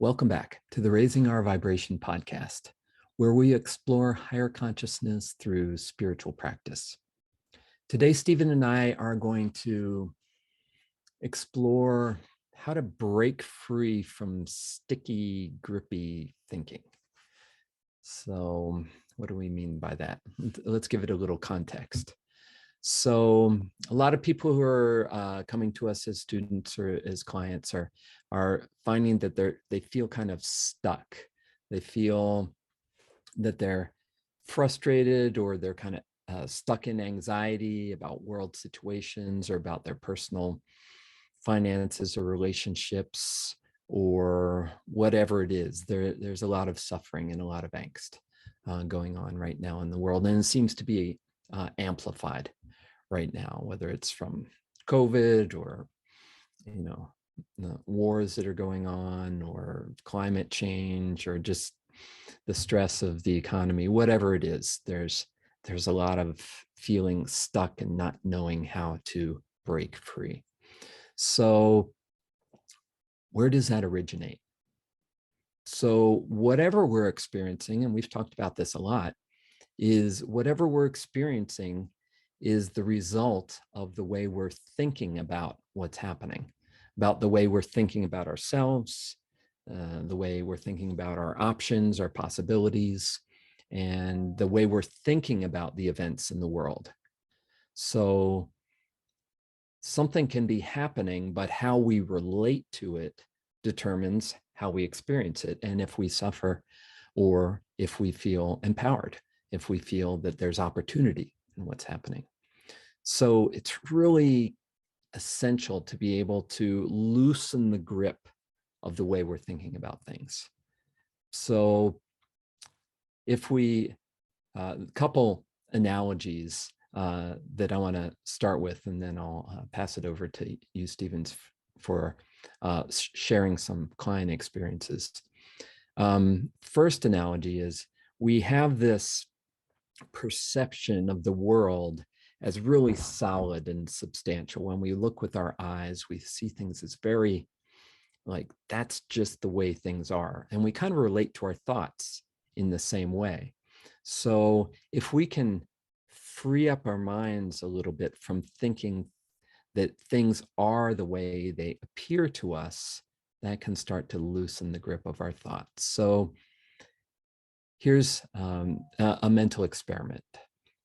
Welcome back to the Raising Our Vibration podcast, where we explore higher consciousness through spiritual practice. Today, Stephen and I are going to explore how to break free from sticky, grippy thinking. So, what do we mean by that? Let's give it a little context. So a lot of people who are coming to us as students or as clients are finding that they feel kind of stuck. They feel that they're frustrated, or they're kind of stuck in anxiety about world situations or about their personal finances or relationships or whatever it is. There's a lot of suffering and a lot of angst going on right now in the world, and it seems to be amplified right now, whether it's from COVID or, the wars that are going on, or climate change, or just the stress of the economy, whatever it is, there's a lot of feeling stuck and not knowing how to break free. So where does that originate? So whatever we're experiencing, and we've talked about this a lot, is whatever we're experiencing is the result of the way we're thinking about what's happening, about the way we're thinking about ourselves, the way we're thinking about our options, our possibilities, and the way we're thinking about the events in the world. So something can be happening, but how we relate to it determines how we experience it, and if we suffer or if we feel empowered, if we feel that there's opportunity in what's happening. So it's really essential to be able to loosen the grip of the way we're thinking about things. So if we, a couple analogies that I want to start with, and then I'll pass it over to you, Stevens, for sharing some client experiences. First analogy is, we have this perception of the world as really solid and substantial. When we look with our eyes, we see things as very, like, that's just the way things are. And we kind of relate to our thoughts in the same way. So if we can free up our minds a little bit from thinking that things are the way they appear to us, that can start to loosen the grip of our thoughts. So here's a mental experiment.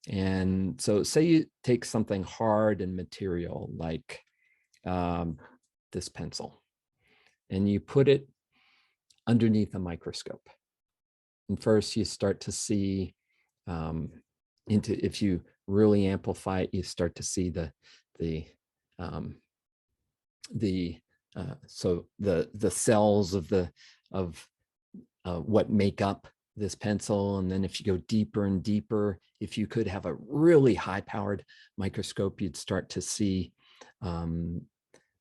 And so say you take something hard and material like this pencil, and you put it underneath a microscope. And first you start to see if you really amplify it, you start to see the cells of what make up this pencil. And then if you go deeper and deeper, if you could have a really high powered microscope, you'd start to see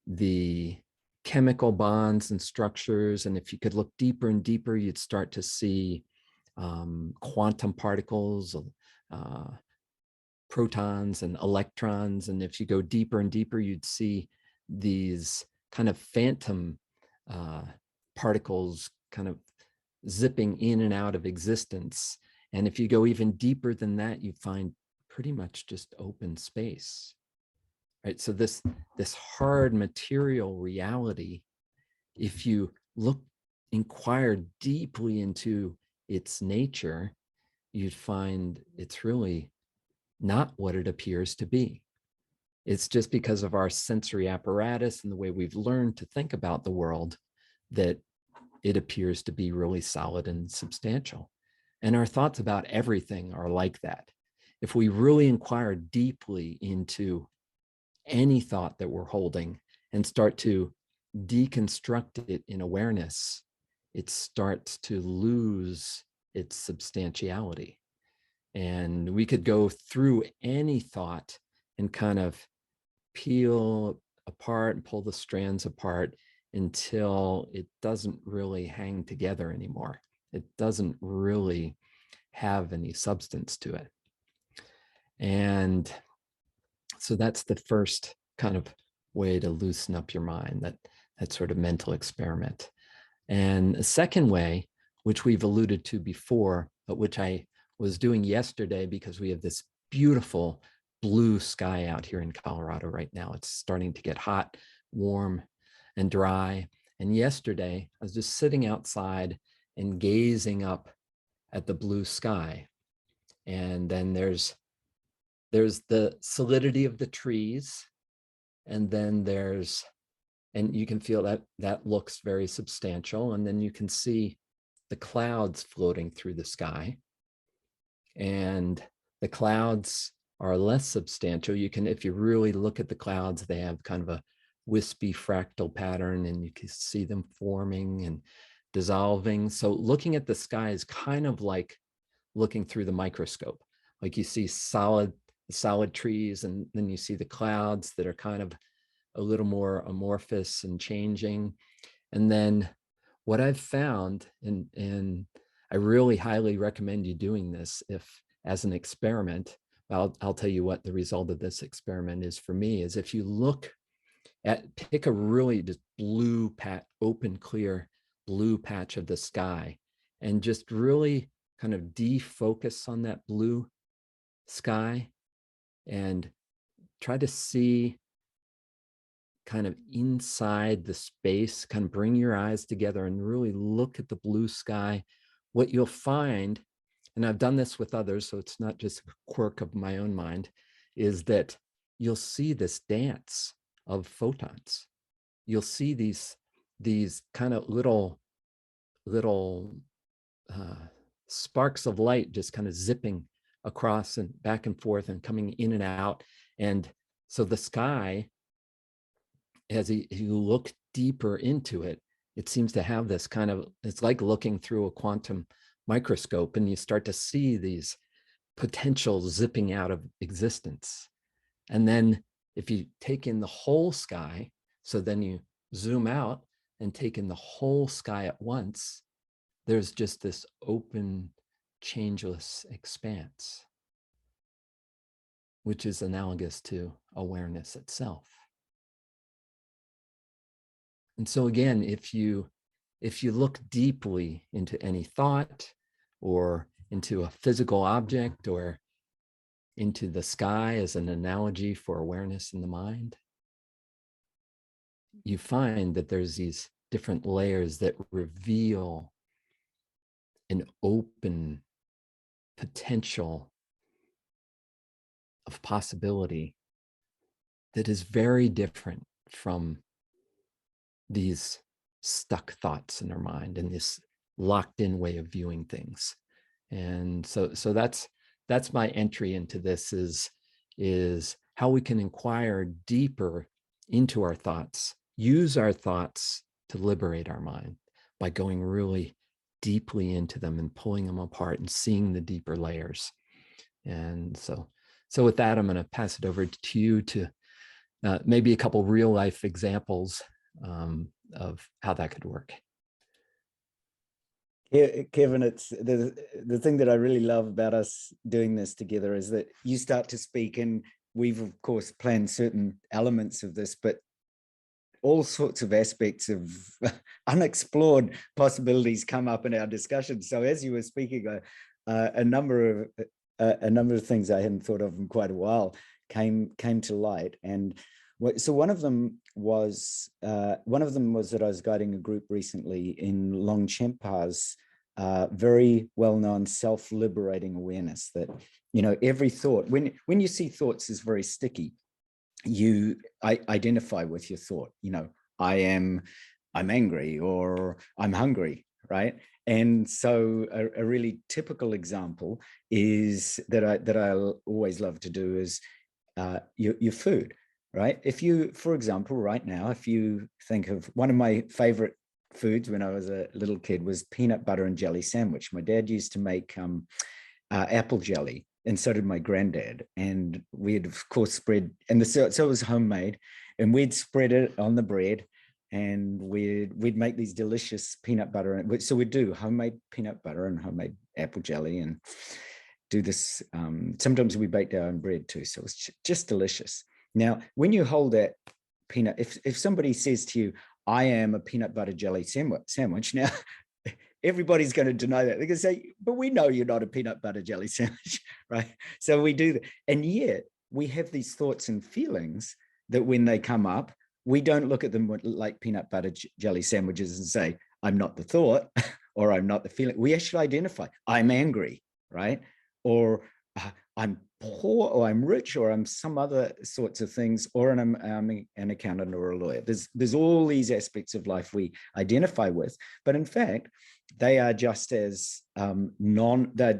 the chemical bonds and structures. And if you could look deeper and deeper, you'd start to see quantum particles, protons and electrons. And if you go deeper and deeper, you'd see these kind of phantom particles kind of zipping in and out of existence. And if you go even deeper than that, you find pretty much just open space, right? So this hard material reality, if you inquire deeply into its nature, you'd find it's really not what it appears to be. It's just because of our sensory apparatus and the way we've learned to think about the world that it appears to be really solid and substantial. And our thoughts about everything are like that. If we really inquire deeply into any thought that we're holding and start to deconstruct it in awareness, it starts to lose its substantiality. And we could go through any thought and kind of peel apart and pull the strands apart until it doesn't really hang together anymore. It doesn't really have any substance to it. And so that's the first kind of way to loosen up your mind, that sort of mental experiment. And a second way, which we've alluded to before, but which I was doing yesterday because we have this beautiful blue sky out here in Colorado right now. It's starting to get hot, warm, and dry. And yesterday, I was just sitting outside and gazing up at the blue sky. And then there's the solidity of the trees, and then and you can feel that looks very substantial. And then you can see the clouds floating through the sky. And the clouds are less substantial. You can, if you really look at the clouds, they have kind of a wispy fractal pattern, and you can see them forming and dissolving. So looking at the sky is kind of like looking through the microscope. Like you see solid trees, and then you see the clouds that are kind of a little more amorphous and changing. And then what I've found, and I really highly recommend you doing this if as an experiment, I'll tell you what the result of this experiment is for me, is if you look pick a really just blue open, clear blue patch of the sky, and just really kind of defocus on that blue sky and try to see kind of inside the space, kind of bring your eyes together and really look at the blue sky. What you'll find, and I've done this with others, so it's not just a quirk of my own mind, is that you'll see this dance of photons. You'll see these kind of little sparks of light just kind of zipping across and back and forth and coming in and out. And so the sky, as you look deeper into it, it seems to have this kind of, it's like looking through a quantum microscope, and you start to see these potentials zipping out of existence. And then if you take in the whole sky, so then you zoom out and take in the whole sky at once, there's just this open, changeless expanse, which is analogous to awareness itself. And so again, if you look deeply into any thought or into a physical object or into the sky as an analogy for awareness in the mind, you find that there's these different layers that reveal an open potential of possibility that is very different from these stuck thoughts in our mind and this locked in way of viewing things. And so that's my entry into this, is how we can inquire deeper into our thoughts, use our thoughts to liberate our mind by going really deeply into them and pulling them apart and seeing the deeper layers. And so with that, I'm going to pass it over to you to maybe a couple real life examples of how that could work. Yeah, Kevin, it's the thing that I really love about us doing this together is that you start to speak, and we've of course planned certain elements of this, but all sorts of aspects of unexplored possibilities come up in our discussion. So as you were speaking, a number of things I hadn't thought of in quite a while came to light. And so one of them was that I was guiding a group recently in Longchenpa's very well-known self-liberating awareness that, you know, every thought, when you see thoughts as very sticky, you identify with your thought. You know, I'm angry or I'm hungry, right? And so a really typical example is that I always love to do is your food, right? If you, for example, right now, if you think of one of my favorite foods when I was a little kid was peanut butter and jelly sandwich. My dad used to make apple jelly, and so did my granddad. And we'd of course spread, and so it was homemade, and we'd spread it on the bread, and we'd make these delicious peanut butter. So we'd do homemade peanut butter and homemade apple jelly, and do this. Sometimes we baked our own bread too, so it was just delicious. Now, when you hold that peanut, if somebody says to you, I am a peanut butter jelly sandwich. Now, everybody's going to deny that. They're going to say, but we know you're not a peanut butter jelly sandwich, right? So we do that. And yet we have these thoughts and feelings that when they come up, we don't look at them like peanut butter jelly sandwiches and say, I'm not the thought or I'm not the feeling. We actually identify, I'm angry, right? Or I'm poor, or I'm rich, or I'm some other sorts of things, or I'm an accountant or a lawyer. There's all these aspects of life we identify with, but in fact, they are just as they're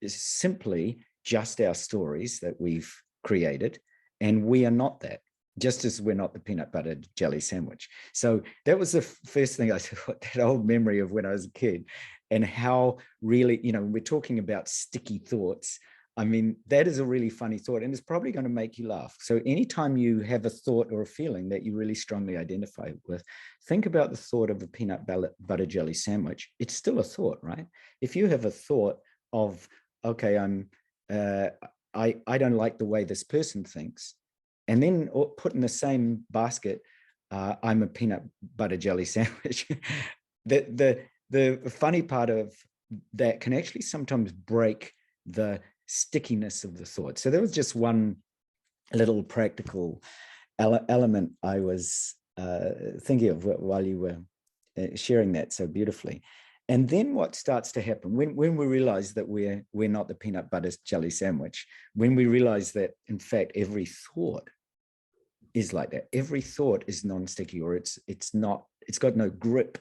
simply just our stories that we've created, and we are not that, just as we're not the peanut butter jelly sandwich. So that was the first thing I thought, that old memory of when I was a kid, and how really, we're talking about sticky thoughts. I mean, that is a really funny thought, and it's probably going to make you laugh. So anytime you have a thought or a feeling that you really strongly identify with, think about the thought of a peanut butter jelly sandwich. It's still a thought, right? If you have a thought of, okay, I don't like the way this person thinks, and then put in the same basket, I'm a peanut butter jelly sandwich. The funny part of that can actually sometimes break the stickiness of the thought. So there was just one little practical element I was thinking of while you were sharing that so beautifully. And then what starts to happen when we realize that we're not the peanut butter jelly sandwich, when we realize that in fact every thought is like that, every thought is non-sticky, or it's got no grip,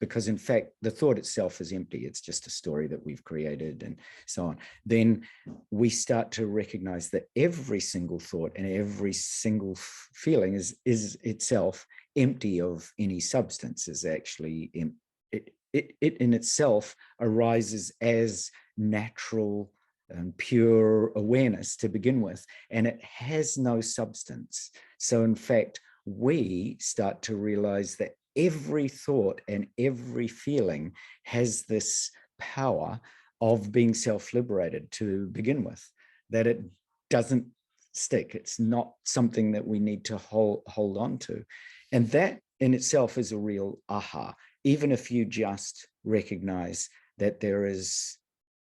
because in fact the thought itself is empty. It's just a story that we've created and so on. Then we start to recognize that every single thought and every single feeling is itself empty of any substance, is actually it in itself arises as natural and pure awareness to begin with, and it has no substance. So in fact, we start to realize that every thought and every feeling has this power of being self-liberated to begin with, that it doesn't stick. It's not something that we need to hold on to. And that in itself is a real aha, even if you just recognize that there is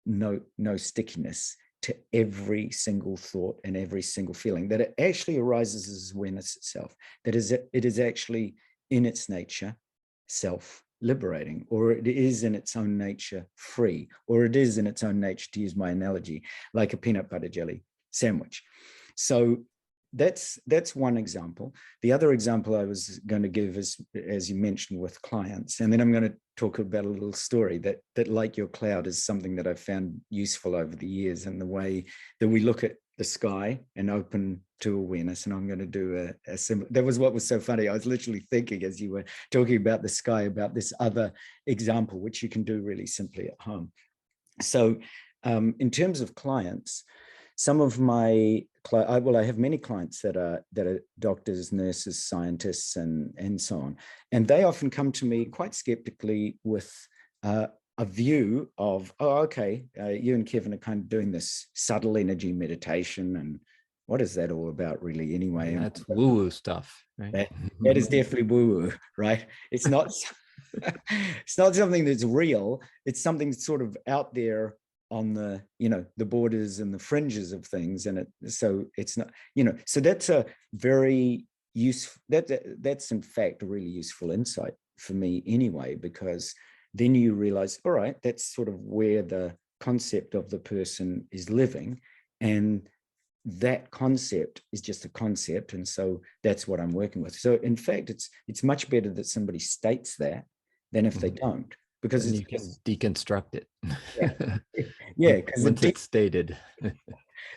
no stickiness to every single thought and every single feeling, that it actually arises as awareness itself, that it is actually in its nature self-liberating, or it is in its own nature free, or it is in its own nature, to use my analogy, like a peanut butter jelly sandwich. So that's one example. The other example I was going to give is, as you mentioned, with clients, and then I'm going to talk about a little story that like your cloud is something that I've found useful over the years, and the way that we look at the sky and open to awareness. And I'm going to do a similar, that was what was so funny. I was literally thinking as you were talking about the sky, about this other example, which you can do really simply at home. So in terms of clients, some of my I have many clients that are doctors, nurses, scientists, and so on, and they often come to me quite skeptically with a view of, oh, okay, you and Kevin are kind of doing this subtle energy meditation, and what is that all about, really? Anyway, that's woo-woo stuff, right? That is definitely woo-woo, right? It's not. It's not something that's real. It's something that's sort of out there on the the borders and the fringes of things, and so it's not, so that's a very useful, that's in fact a really useful insight for me anyway, because then you realize, all right, that's sort of where the concept of the person is living, and that concept is just a concept, and so that's what I'm working with. So in fact, it's much better that somebody states that than if they don't, because you can deconstruct it. Yeah, because once it's stated.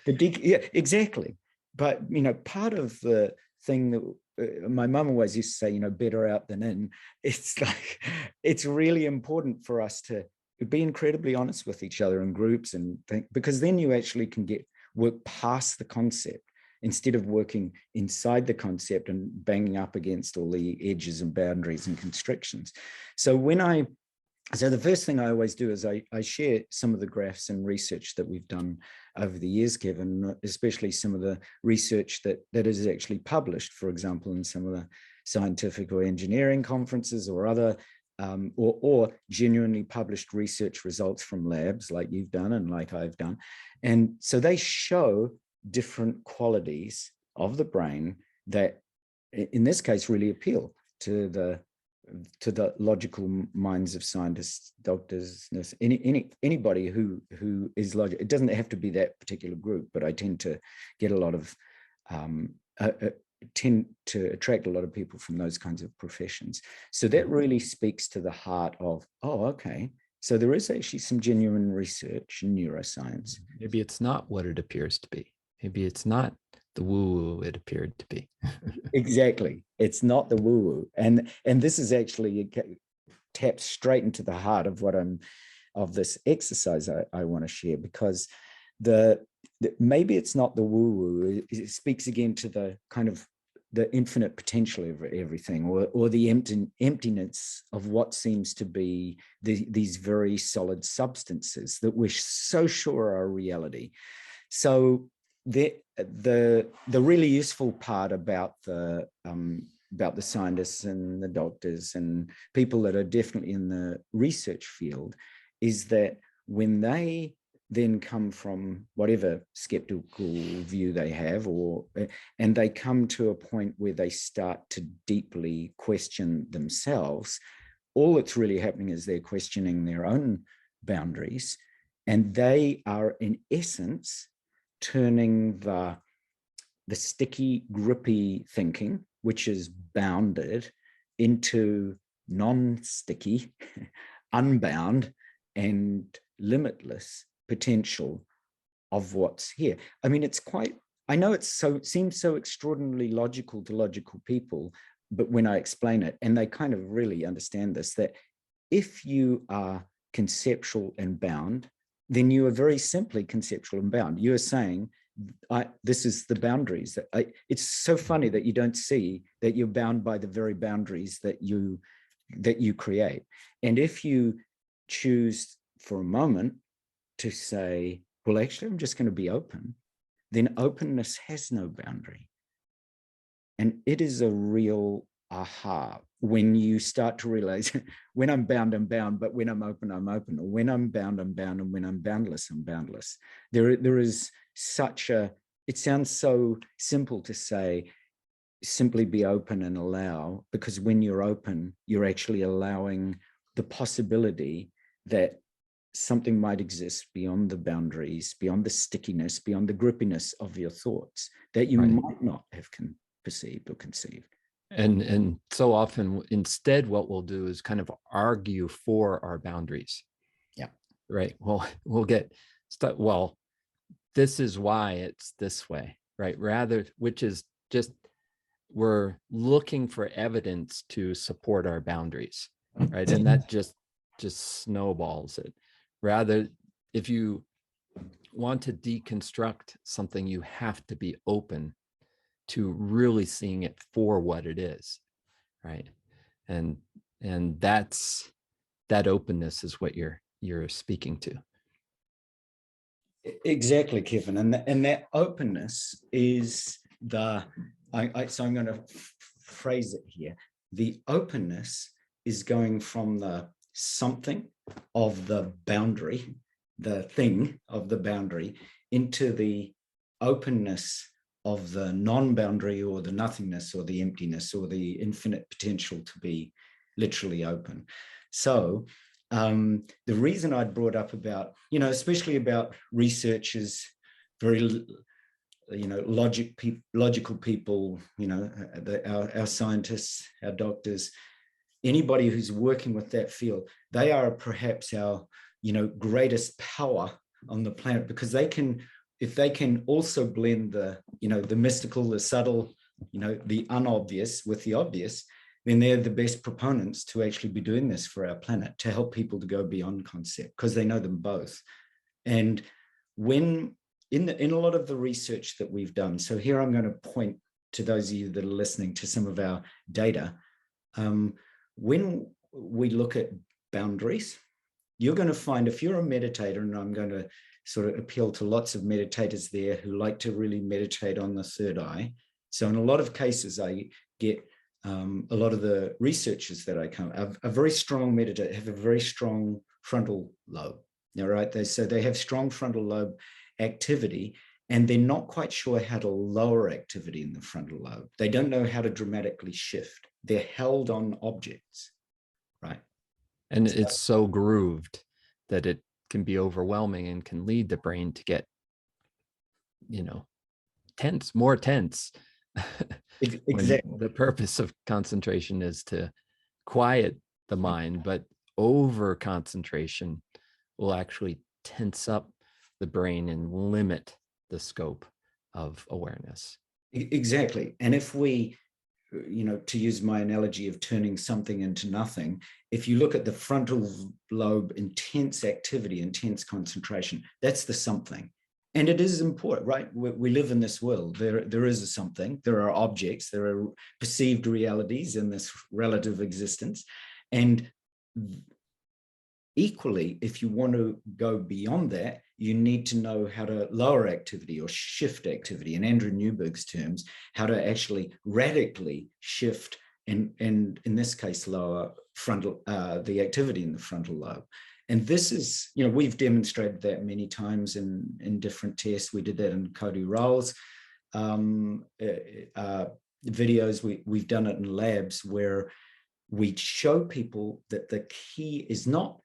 Yeah, exactly. But part of the thing that my mum always used to say, better out than in. It's like, it's really important for us to be incredibly honest with each other in groups, and think, because then you actually can work past the concept, instead of working inside the concept and banging up against all the edges and boundaries and constrictions. So the first thing I always do is I share some of the graphs and research that we've done over the years, Kevin, especially some of the research that is actually published, for example, in some of the scientific or engineering conferences or other, or genuinely published research results from labs like you've done and like I've done. And so they show different qualities of the brain that, in this case, really appeal to the logical minds of scientists, doctors, anybody who is logical. It doesn't have to be that particular group, but I tend to get a lot of tend to attract a lot of people from those kinds of professions. So that really speaks to the heart of, oh, okay, so there is actually some genuine research in neuroscience. Maybe it's not what it appears to be. Maybe it's not the woo-woo it appeared to be. Exactly. It's not the woo-woo. And this is actually taps straight into the heart of of this exercise I want to share, because maybe it's not the woo-woo. It speaks again to the kind of the infinite potential of everything, or the emptiness of what seems to be these very solid substances that we're so sure are reality. So the really useful part about the scientists and the doctors and people that are definitely in the research field is that when they then come from whatever skeptical view they have, and they come to a point where they start to deeply question themselves, all that's really happening is they're questioning their own boundaries, and they are in essence turning the sticky, grippy thinking, which is bounded, into non-sticky, unbound, and limitless potential of what's here. I mean, it's quite, I know it seems so extraordinarily logical to logical people, but when I explain it, and they kind of really understand this, that if you are conceptual and bound, then you are very simply conceptual and bound. You are saying, this is the boundaries. It's so funny that you don't see that you're bound by the very boundaries that you create. And if you choose for a moment to say, well, actually, I'm just going to be open, then openness has no boundary. And it is a real aha when you start to realize, when I'm bound, but when I'm open, or when I'm bound, and when I'm boundless, I'm boundless. There is such a, it sounds so simple to say, simply be open and allow, because when you're open, you're actually allowing the possibility that something might exist beyond the boundaries, beyond the stickiness, beyond the grippiness of your thoughts that you might not have perceived or conceived. And so often, instead, what we'll do is kind of argue for our boundaries. Yeah. Right. Well, we'll get stuck. Well, this is why it's this way, right? Rather, which is just, we're looking for evidence to support our boundaries, right? And that just snowballs it. Rather, if you want to deconstruct something, you have to be open to really seeing it for what it is, right? And that openness is what you're speaking to. Exactly, Kevin. And that openness is so I'm going to phrase it here. The openness is going from the something of the boundary, the thing of the boundary, into the openness of the non-boundary, or the nothingness, or the emptiness, or the infinite potential to be literally open. So the reason I'd brought up about, especially about researchers, very, logical people, our scientists, our doctors, anybody who's working with that field, they are perhaps our, greatest power on the planet, because if they can also blend the mystical, the subtle, the unobvious with the obvious, then they're the best proponents to actually be doing this for our planet, to help people to go beyond concept, because they know them both. And when in a lot of the research that we've done, so here I'm going to point to those of you that are listening to some of our data. When we look at boundaries, you're going to find, if you're a meditator, and I'm going to sort of appeal to lots of meditators there who like to really meditate on the third eye. So in a lot of cases, I get a lot of the researchers that I come are very strong meditator, have a very strong frontal lobe. All right, so they have strong frontal lobe activity, and they're not quite sure how to lower activity in the frontal lobe. They don't know how to dramatically shift. They're held on objects, right? And it's so grooved that it can be overwhelming and can lead the brain to get, tense, more tense. Exactly. The purpose of concentration is to quiet the mind, but over concentration will actually tense up the brain and limit the scope of awareness. Exactly. And if we, to use my analogy of turning something into nothing, if you look at the frontal lobe intense activity, intense concentration, that's the something. And it is important, right? We live in this world. There is a something. There are objects. There are perceived realities in this relative existence. And equally, if you want to go beyond that, you need to know how to lower activity or shift activity. In Andrew Newberg's terms, how to actually radically shift and in this case, lower the activity in the frontal lobe. And this is, we've demonstrated that many times in different tests. We did that in Cody Roll's videos. We've done it in labs where we show people that the key is not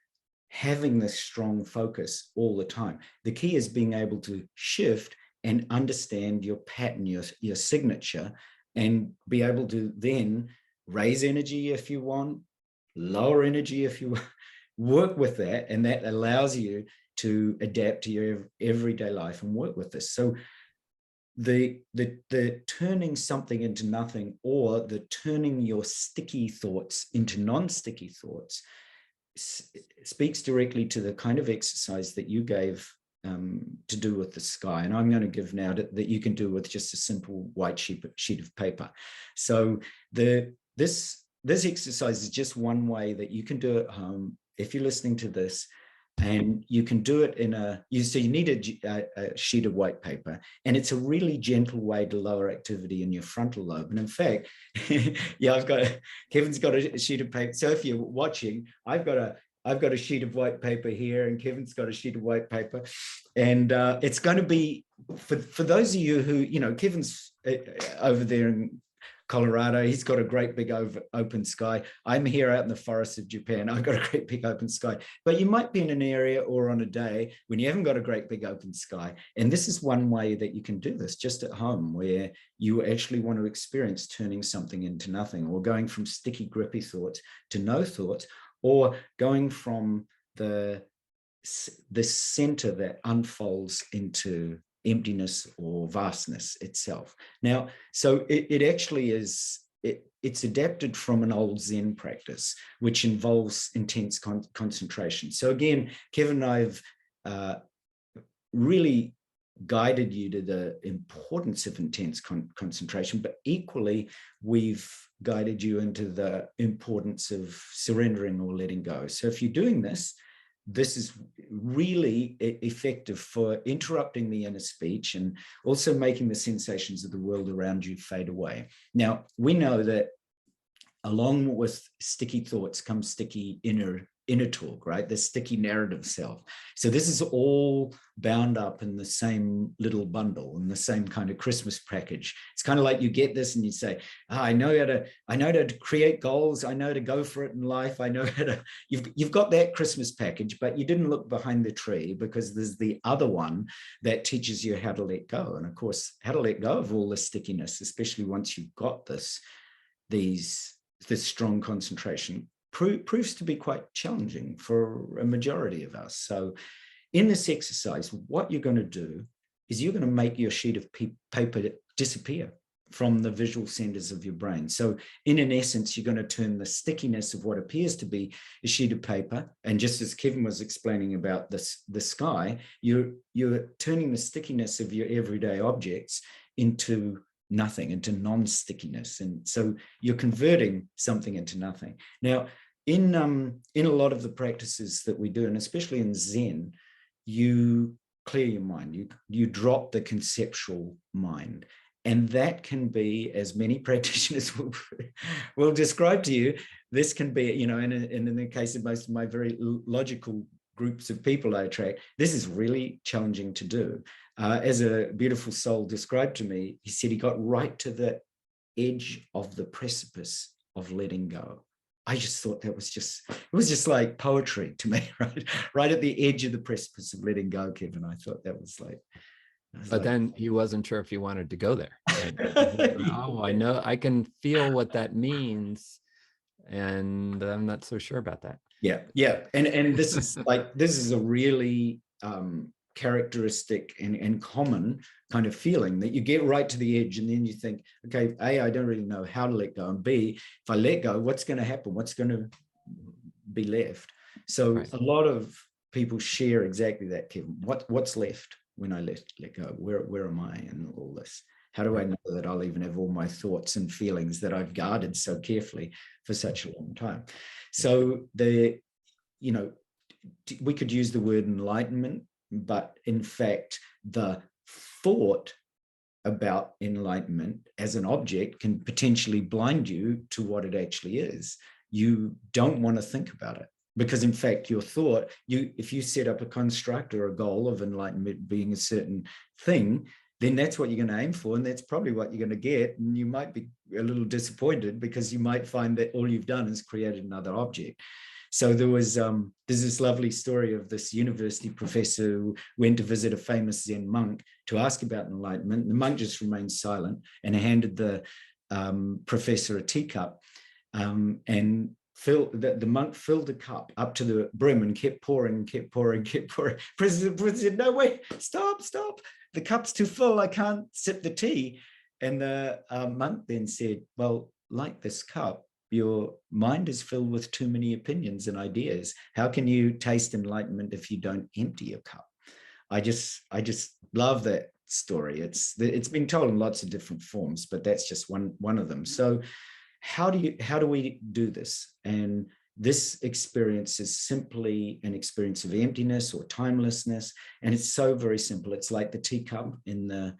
having this strong focus all the time. The key is being able to shift and understand your pattern, your signature, and be able to then raise energy if you want, lower energy if you work with that, and that allows you to adapt to your everyday life and work with this. So the turning something into nothing, or the turning your sticky thoughts into non-sticky thoughts, speaks directly to the kind of exercise that you gave to do with the sky. And I'm going to give now that you can do with just a simple white sheet of paper. So this exercise is just one way that you can do it at home if you're listening to this. And you can do it so you need a sheet of white paper, and it's a really gentle way to lower activity in your frontal lobe. And in fact, Kevin's got a sheet of paper. So if you're watching, I've got a sheet of white paper here, and Kevin's got a sheet of white paper. And it's going to be, for those of you who, Kevin's over there in Colorado, he's got a great big open sky. I'm here out in the forests of Japan. I've got a great big open sky. But you might be in an area or on a day when you haven't got a great big open sky. And this is one way that you can do this just at home, where you actually want to experience turning something into nothing, or going from sticky, grippy thoughts to no thoughts, or going from the center that unfolds into emptiness or vastness itself. Now, so it actually is, it's adapted from an old Zen practice, which involves intense concentration. So again, Kevin and I have really guided you to the importance of intense concentration, but equally, we've guided you into the importance of surrendering or letting go. So if you're doing this, this is really effective for interrupting the inner speech and also making the sensations of the world around you fade away. Now, we know that along with sticky thoughts comes sticky inner talk, right? The sticky narrative self. So this is all bound up in the same little bundle, in the same kind of Christmas package. It's kind of like you get this and you say, I know how to create goals. I know how to go for it in life. I know how to, you've got that Christmas package, but you didn't look behind the tree, because there's the other one that teaches you how to let go. And of course, how to let go of all the stickiness, especially once you've got this strong concentration, proves to be quite challenging for a majority of us. So in this exercise, what you're going to do is you're going to make your sheet of paper disappear from the visual centers of your brain. So in an essence, you're going to turn the stickiness of what appears to be a sheet of paper, and just as Kevin was explaining about the sky, you're turning the stickiness of your everyday objects into nothing, into non-stickiness. And so you're converting something into nothing. Now, in a lot of the practices that we do, and especially in Zen, you clear your mind, you drop the conceptual mind, And that can be, as many practitioners will describe to you, this can be, you know, and in the case of most of my very logical groups of people I attract, this is really challenging to do. As a beautiful soul described to me, he said he got right to the edge of the precipice of letting go. I just thought that was just, it was just like poetry to me, right? Right at the edge of the precipice of letting go, Kevin. I thought that was like, but then he wasn't sure if he wanted to go there. Right? Yeah. Oh, I know, I can feel what that means, and I'm not so sure about that. Yeah, yeah, and this is like, this is a really characteristic and common kind of feeling that you get right to the edge, and then you think, okay, A, I don't really know how to let go, and B, if I let go, what's going to happen? What's going to be left? So Right. a lot of people share exactly that, Kevin. What's left when I let go? Where am I in all this? How do I know that I'll even have all my thoughts and feelings that I've guarded so carefully for such a long time? So you know, we could use the word enlightenment, but in fact, the thought about enlightenment as an object can potentially blind you to what it actually is. You don't want to think about it, because in fact, your thought, if you set up a construct or a goal of enlightenment being a certain thing, then that's what you're going to aim for, and that's probably what you're going to get. And you might be a little disappointed, because you might find that all you've done is created another object. So there's this lovely story of this university professor who went to visit a famous Zen monk to ask about enlightenment. The monk just remained silent and handed the professor a teacup, and the monk filled a cup up to the brim and kept pouring, kept pouring, kept pouring. President said, no, wait, stop. The cup's too full. I can't sip the tea. And the monk then said, well, like this cup, your mind is filled with too many opinions and ideas. How can you taste enlightenment if you don't empty your cup? I just love that story. It's been told in lots of different forms, but that's just one of them. So how do we do this? And this experience is simply an experience of emptiness or timelessness, and it's so very simple. It's like the teacup in the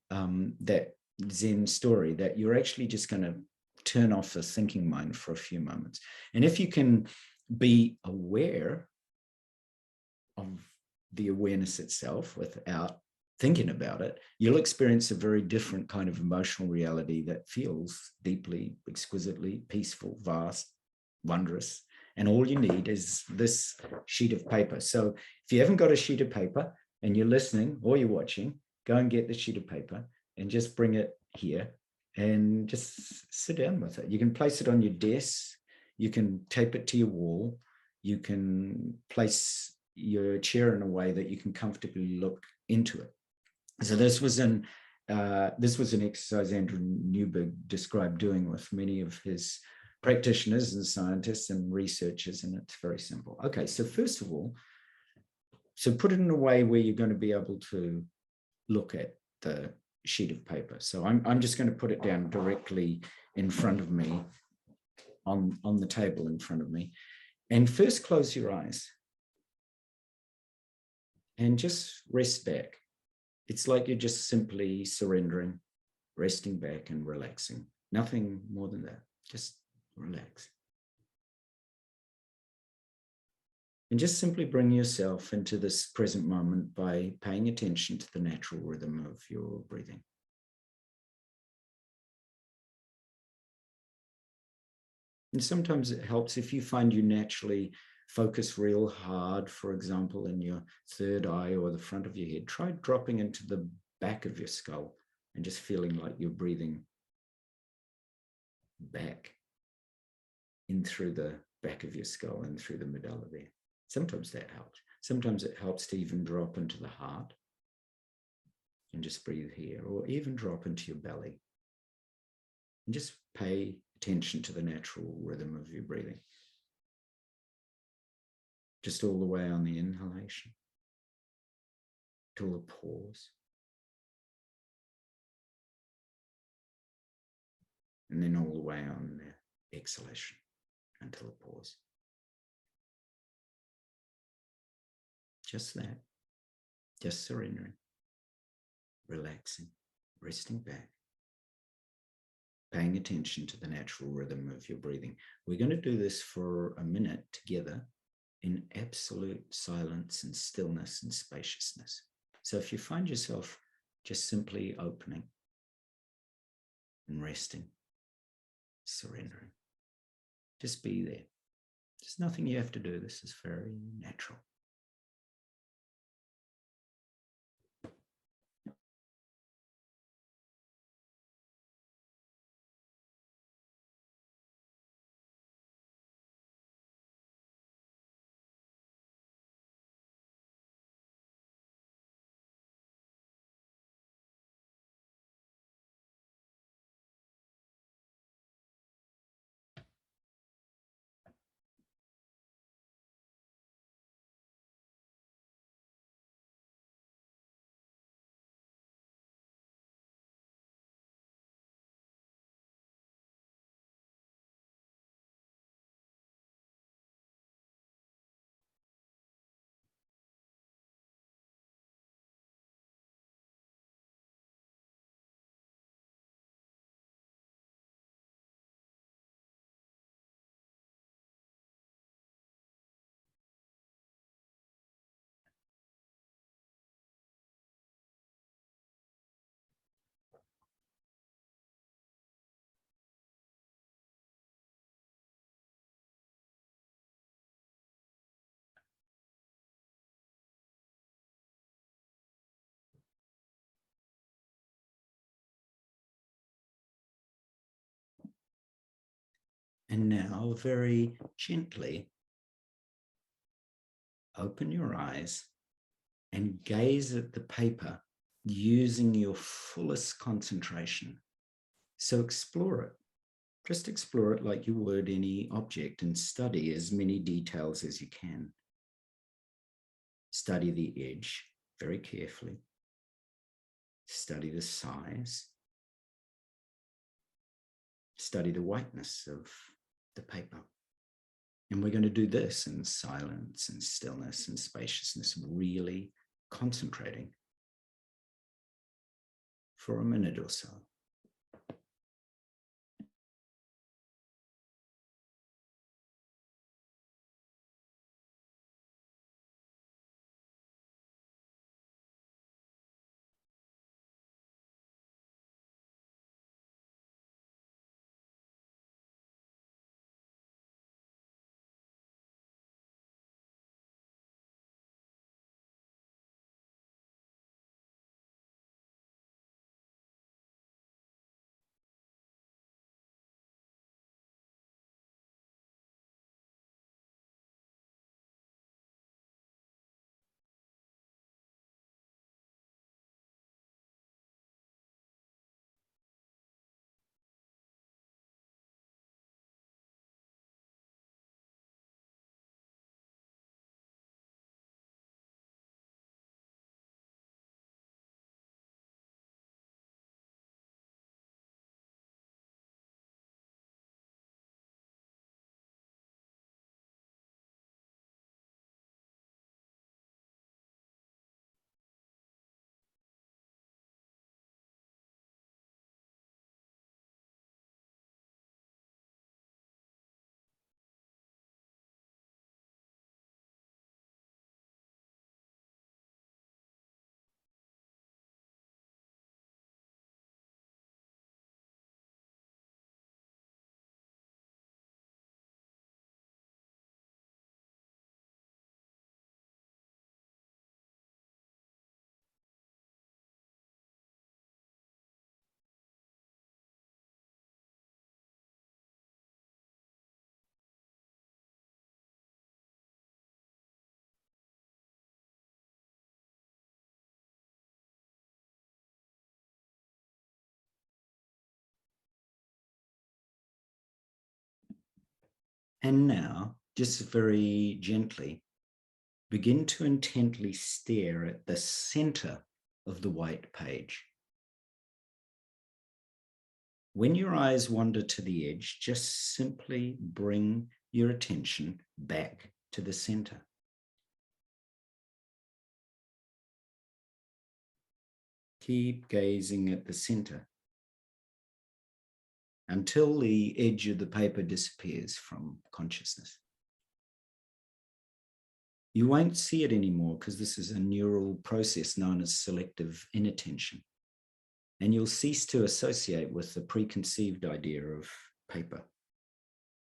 that Zen story, that you're actually just going to turn off the thinking mind for a few moments. And if you can be aware of the awareness itself without thinking about it, you'll experience a very different kind of emotional reality that feels deeply, exquisitely peaceful, vast, wondrous. And all you need is this sheet of paper. So if you haven't got a sheet of paper and you're listening or you're watching, go and get the sheet of paper and just bring it here and just sit down with it. You can place it on your desk. You can tape it to your wall. You can place your chair in a way that you can comfortably look into it. So this was an exercise Andrew Newberg described doing with many of his practitioners and scientists and researchers, and it's very simple. Okay, so first of all, so put it in a way where you're going to be able to look at the sheet of paper. So I'm just going to put it down directly in front of me, on the table in front of me. And first close your eyes and just rest back. It's like you're just simply surrendering, resting back and relaxing. Nothing more than that. Just relax. And just simply bring yourself into this present moment by paying attention to the natural rhythm of your breathing. And sometimes it helps if you find you naturally focus real hard, for example, in your third eye or the front of your head. Try dropping into the back of your skull and just feeling like you're breathing back in through the back of your skull and through the medulla there. Sometimes that helps. Sometimes it helps to even drop into the heart and just breathe here, or even drop into your belly and just pay attention to the natural rhythm of your breathing. Just all the way on the inhalation till a pause. And then all the way on the exhalation until a pause. Just that. Just surrendering, relaxing, resting back, paying attention to the natural rhythm of your breathing. We're going to do this for a minute together in absolute silence and stillness and spaciousness. So if you find yourself just simply opening and resting, surrendering, just be there. There's nothing you have to do. This is very natural. And now, very gently, open your eyes and gaze at the paper using your fullest concentration. So explore it. Just explore it like you would any object and study as many details as you can. Study the edge very carefully. Study the size. Study the whiteness of the paper. And we're going to do this in silence and stillness and spaciousness, really concentrating for a minute or so. And now, just very gently, begin to intently stare at the center of the white page. When your eyes wander to the edge, just simply bring your attention back to the center. Keep gazing at the center until the edge of the paper disappears from consciousness. You won't see it anymore because this is a neural process known as selective inattention. And you'll cease to associate with the preconceived idea of paper.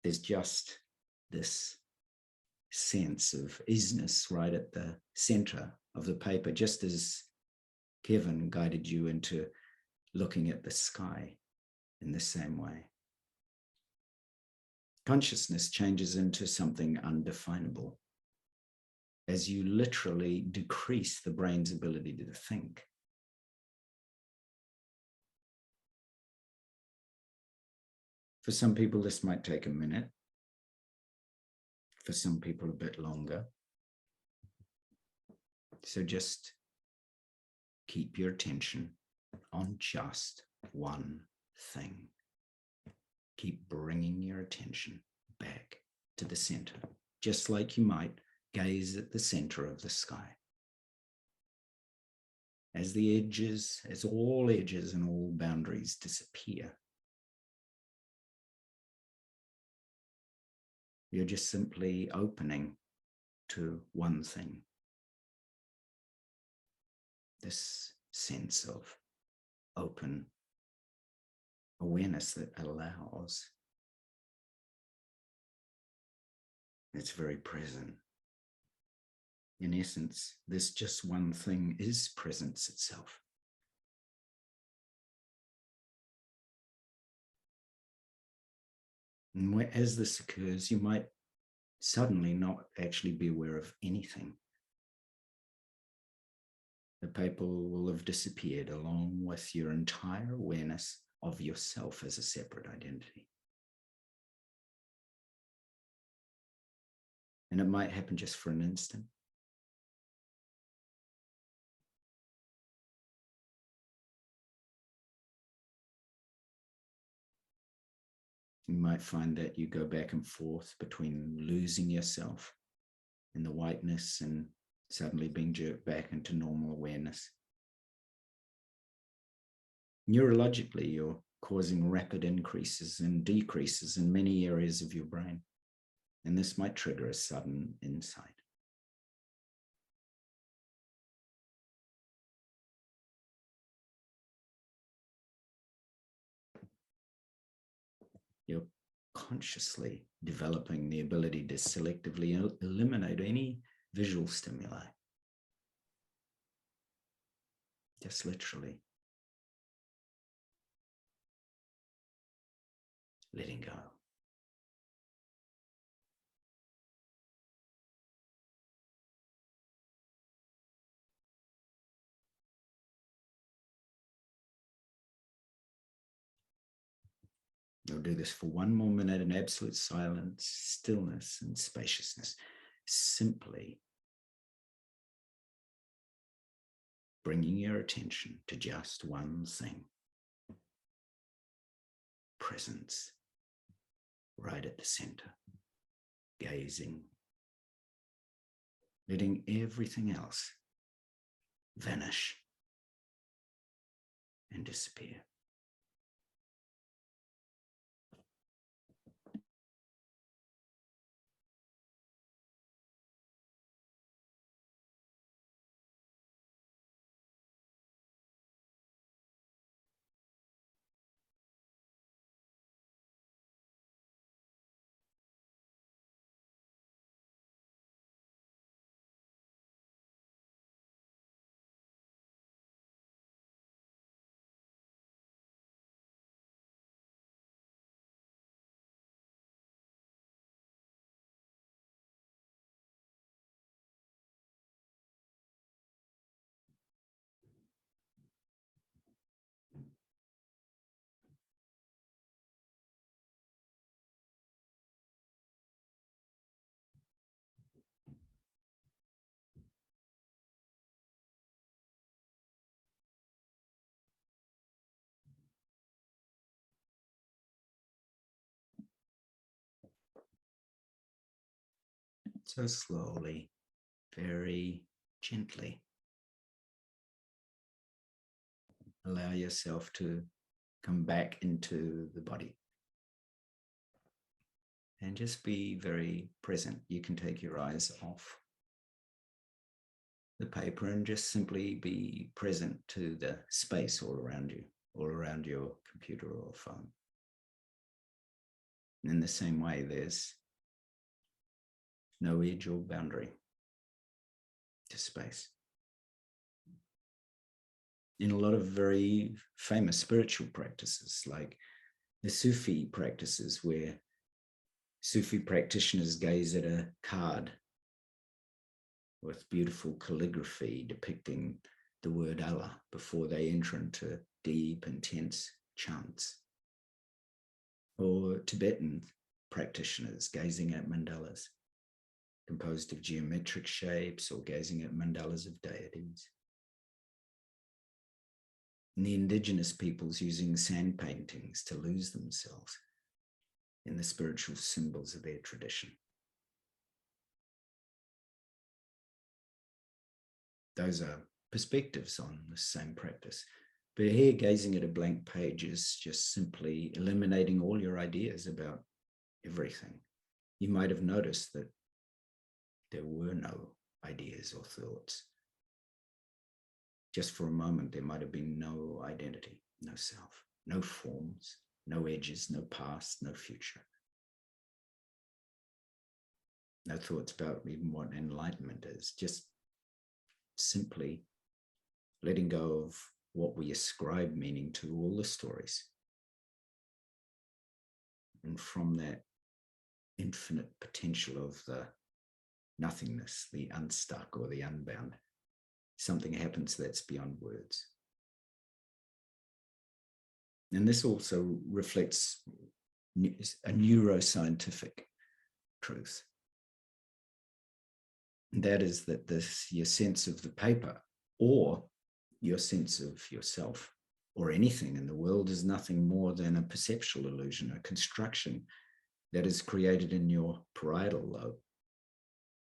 There's just this sense of isness right at the center of the paper, just as Kevin guided you into looking at the sky in the same way. Consciousness changes into something undefinable as you literally decrease the brain's ability to think. For some people, this might take a minute. For some people, a bit longer. So just keep your attention on just one thing. Keep bringing your attention back to the center, just like you might gaze at the center of the sky. As the edges, as all edges and all boundaries disappear, you're just simply opening to one thing. This sense of open awareness that allows. It's very present. In essence, this just one thing is presence itself. And as this occurs, you might suddenly not actually be aware of anything. The paper will have disappeared along with your entire awareness of yourself as a separate identity. And it might happen just for an instant. You might find that you go back and forth between losing yourself in the whiteness and suddenly being jerked back into normal awareness. Neurologically, you're causing rapid increases and decreases in many areas of your brain, and this might trigger a sudden insight. You're consciously developing the ability to selectively eliminate any visual stimuli. Just literally letting go. You'll do this for one more minute in absolute silence, stillness, and spaciousness. Simply bringing your attention to just one thing. Presence, right at the center. Gazing. Letting everything else vanish and disappear. So slowly, very gently, allow yourself to come back into the body. and just be very present. You can take your eyes off the paper and just simply be present to the space all around you, all around your computer or phone. In the same way, there's no edge or boundary to space. In a lot of very famous spiritual practices, like the Sufi practices, where Sufi practitioners gaze at a card with beautiful calligraphy depicting the word Allah before they enter into deep, intense chants. Or Tibetan practitioners gazing at mandalas composed of geometric shapes, or gazing at mandalas of deities. And the indigenous peoples using sand paintings to lose themselves in the spiritual symbols of their tradition. Those are perspectives on the same practice. But here, gazing at a blank page is just simply eliminating all your ideas about everything. You might have noticed that there were no ideas or thoughts. Just for a moment, there might have been no identity, no self, no forms, no edges, no past, no future. No thoughts about even what enlightenment is, just simply letting go of what we ascribe meaning to all the stories. And from that infinite potential of the nothingness, the unstuck or the unbound, something happens that's beyond words. And this also reflects a neuroscientific truth. And that is that your sense of the paper, or your sense of yourself, or anything in the world, is nothing more than a perceptual illusion, a construction that is created in your parietal lobe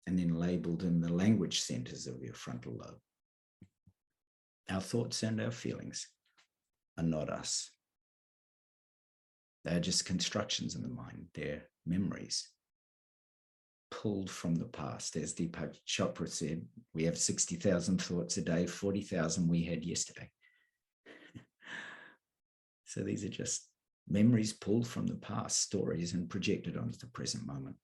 and then labeled in the language centers of your frontal lobe. Our thoughts and our feelings are not us. They're just constructions in the mind. They're memories pulled from the past. As Deepak Chopra said, we have 60,000 thoughts a day, 40,000 we had yesterday. So these are just memories pulled from the past, stories, and projected onto the present moment.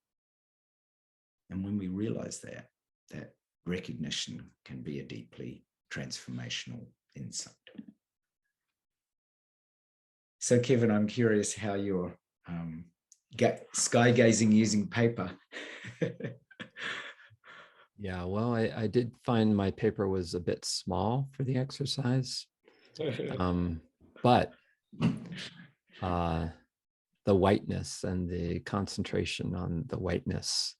And when we realize that, that recognition can be a deeply transformational insight. So Kevin, I'm curious how you're sky gazing using paper. Yeah, well, I did find my paper was a bit small for the exercise, but the whiteness and the concentration on the whiteness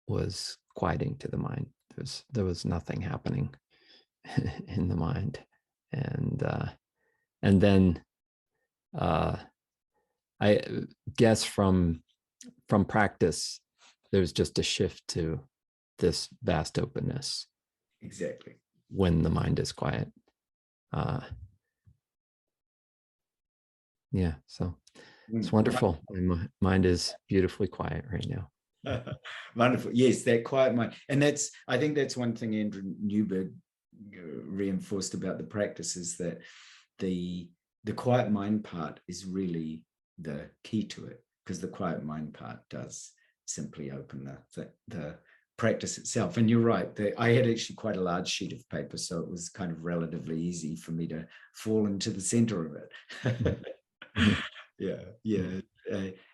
was quieting to the mind. There was nothing happening in the mind, and then I guess from practice, there's just a shift to this vast openness. Exactly. When the mind is quiet. Yeah, so it's wonderful. My mind is beautifully quiet right now. Wonderful. Yes, that quiet mind. And I think that's one thing Andrew Newberg reinforced about the practice, is that the quiet mind part is really the key to it, because the quiet mind part does simply open the practice itself. And you're right, I had actually quite a large sheet of paper, so it was kind of relatively easy for me to fall into the center of it. Yeah.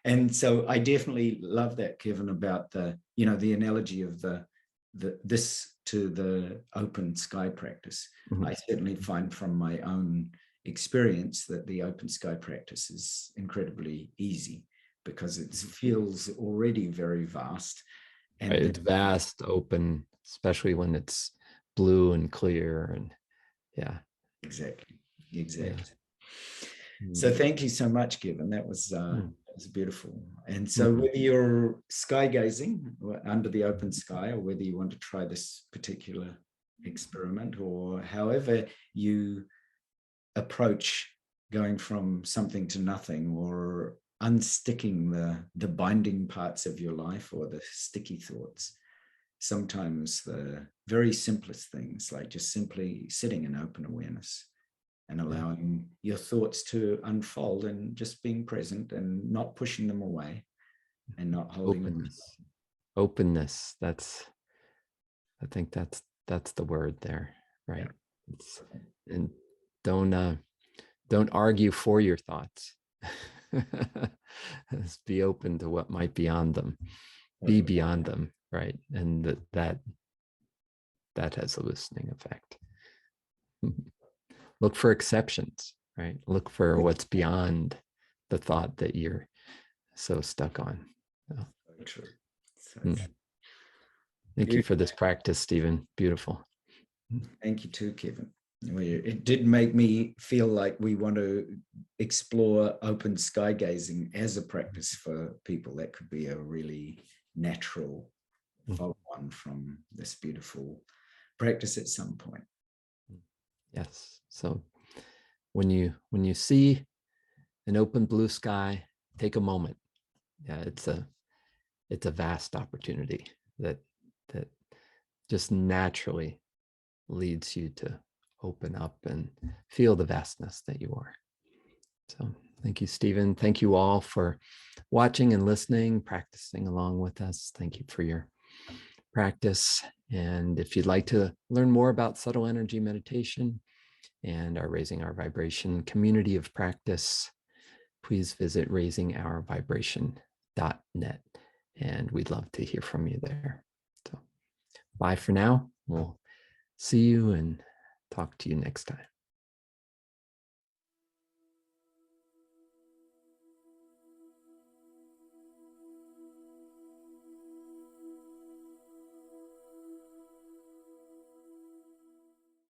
And so I definitely love that, Kevin, about the analogy of this to the open sky practice. Mm-hmm. I certainly find from my own experience that the open sky practice is incredibly easy, because it feels already very vast. And right, it's vast, open, especially when it's blue and clear. And yeah. Exactly. Yeah. So thank you so much, Kevin. That was beautiful. And so whether you're sky gazing under the open sky, or whether you want to try this particular experiment, or however you approach going from something to nothing, or unsticking the binding parts of your life or the sticky thoughts. Sometimes the very simplest things, like just simply sitting in open awareness and allowing your thoughts to unfold and just being present and not pushing them away and not holding openness. I think that's the word there, right? And don't argue for your thoughts. Just be open to what might be on them, be beyond them, right? And that has a loosening effect. Look for exceptions, right? Look for what's beyond the thought that you're so stuck on. So, true. Thank you for this practice, Stephen. Beautiful. Thank you too, Kevin. It did make me feel like we want to explore open sky gazing as a practice for people. That could be a really natural follow-on from this beautiful practice at some point. Yes. So when you see an open blue sky, take a moment. Yeah, it's a vast opportunity that just naturally leads you to open up and feel the vastness that you are. So thank you, Stephen. Thank you all for watching and listening, practicing along with us. Thank you for your practice. And if you'd like to learn more about subtle energy meditation and our Raising Our Vibration community of practice, please visit raisingourvibration.net. And we'd love to hear from you there. So bye for now. We'll see you and talk to you next time.